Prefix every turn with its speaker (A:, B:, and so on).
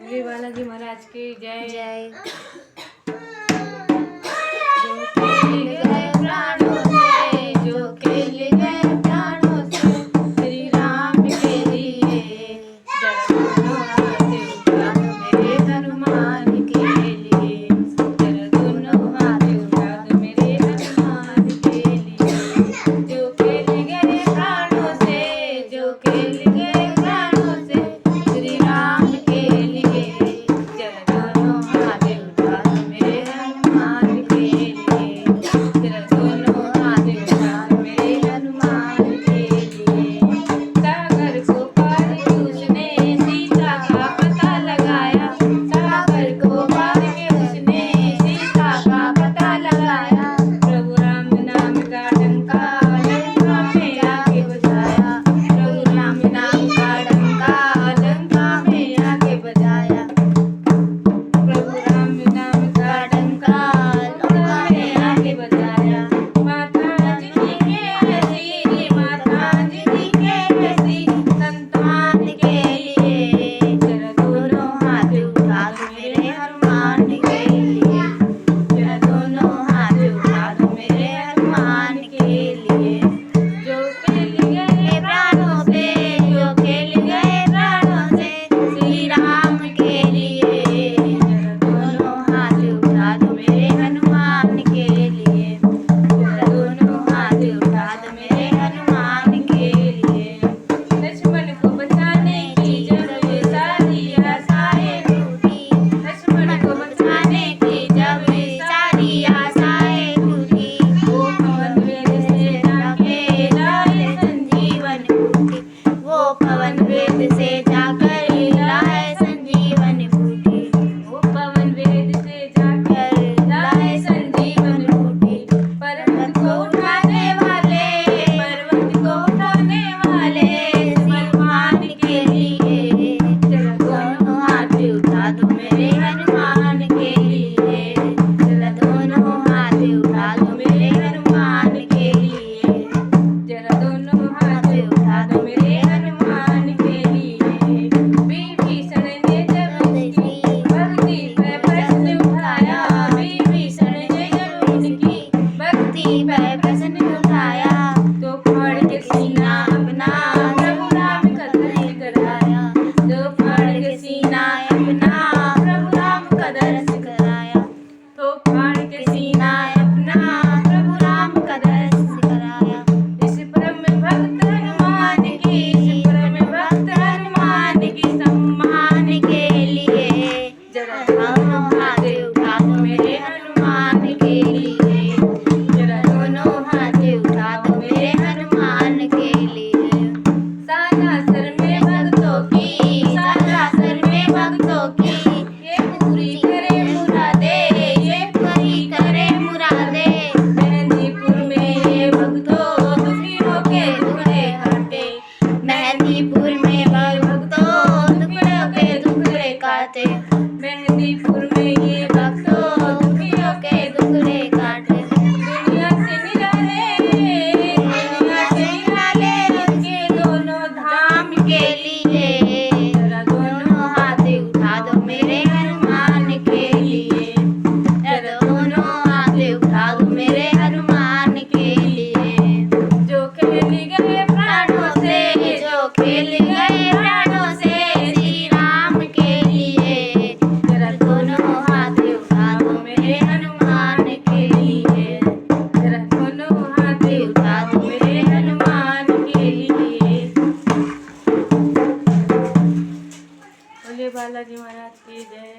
A: श्री बालाजी महाराज की जय।
B: जय।
A: जो खेल गए प्राणों से, जो खेल गए प्राणों से, श्री राम के लिए जरा दोनों हाथ उठा दो मेरे हनुमान के लिए, जरा दोनों हाथ उठा दो मेरे हनुमान के लिए। जो खेल गए प्राणों से, जो खेल गए प्राणों से, श्री राम के लिए जरा दोनों हाथ उठा दो मेरे हनुमान के लिए, जरा दोनों हाथ उठा दो मेरे हनुमान के लिए। सागर को पार के उसने सीता का पता लगाया, सागर को पार के उसने सीता का पता लगाया। प्रभु राम नाम का डंका लंका में आके बजाया, प्रभु राम नाम का डंका लंका में आके बजाया, प्रभु राम नाम का डंका लंका में आके बजाया। माता जी के ऐसी, माता जी के ऐसी संतान के लिए जरा दोनों हाथ उठा दो मेरे हनुमान के लिए, जरा दोनों हाथ उठा दो मेरे हनुमान के लिए। जो खेल गए प्राणों से, जो खेल गए प्राणों से, श्री राम के लिए जरा दोनों हाथ उठा दो मेरे हनुमान के लिए, जरा दोनों हाथ उठा दो मेरे हनुमान के लिए। लक्ष्मण को बचाने की जब सारी आशाएं टूटी, लक्ष्मण को बचाने की जब सारी आशाएं टूटी, वो पवन वेद से जाके लाए संजीवन बूटी, वो पवन वेद से जाकर लाए संजीवन बूटी, वो पवन वेद से जाकर लाए संजीवन बूटी। पर्वत को उठाने वाले, पर्वत को उठाने वाले हनुमान के लिए जरा दोनों हाथ उठा दो मेरे हनुमान के लिए, जरा दोनों हाथ उठा दो मेरे हनुमान के लिए, जरा दोनों हाथ उठा दो मेरे हनुमान के लिए। विभीषण ने जब उनकी भक्ति पे प्रश्न उठाया, विभीषण ने जब उनकी भक्ति पे प्रश्न उठाया, तो फाड़ के सीना अपना प्रभु राम का दर्श कराया, तो फाड़ के सीना अपना प्रभु राम का दर्श कराया, तो फाड़ के सीना अपना प्रभु राम का दर्श कराया। इस परम भक्त हनुमान की, इस परम भक्त हनुमान की सम्मान के लिए जरा दोनों हाथ उठा दो मेरे हनुमान के लिए, जरा दोनों हाथ उठा दो मेरे हनुमान के लिए। सालासर में भक्तों की, सालासर में भक्तों की ये पूरी करे मुरादे, ये पूरी करे मुरादे। मेहंदीपुर में ये भक्तों दुखियों के दुखड़े काटे, मेहंदीपुर में भक्तों दुखियों के दुखड़े काटे, मेहंदीपुर में ये भक्तों दुखियों के दुखड़े काटे। दुनिया से निराले, दुनिया से निराले उनके दोनों धाम के लिए जरा दोनों हाथ उठा दो मेरे हनुमान के लिए, जरा दोनों हाथ उठा दो मेरे हनुमान के लिए। जो खेल गए प्राणों से, जो खेल गए प्राणों से, श्री राम के लिए जरा दोनों हाथ उठा दो मेरे हनुमान के लिए, जरा दोनों हाथ उठा दो मेरे हनुमान के लिए। बोले बालाजी महाराज की जय।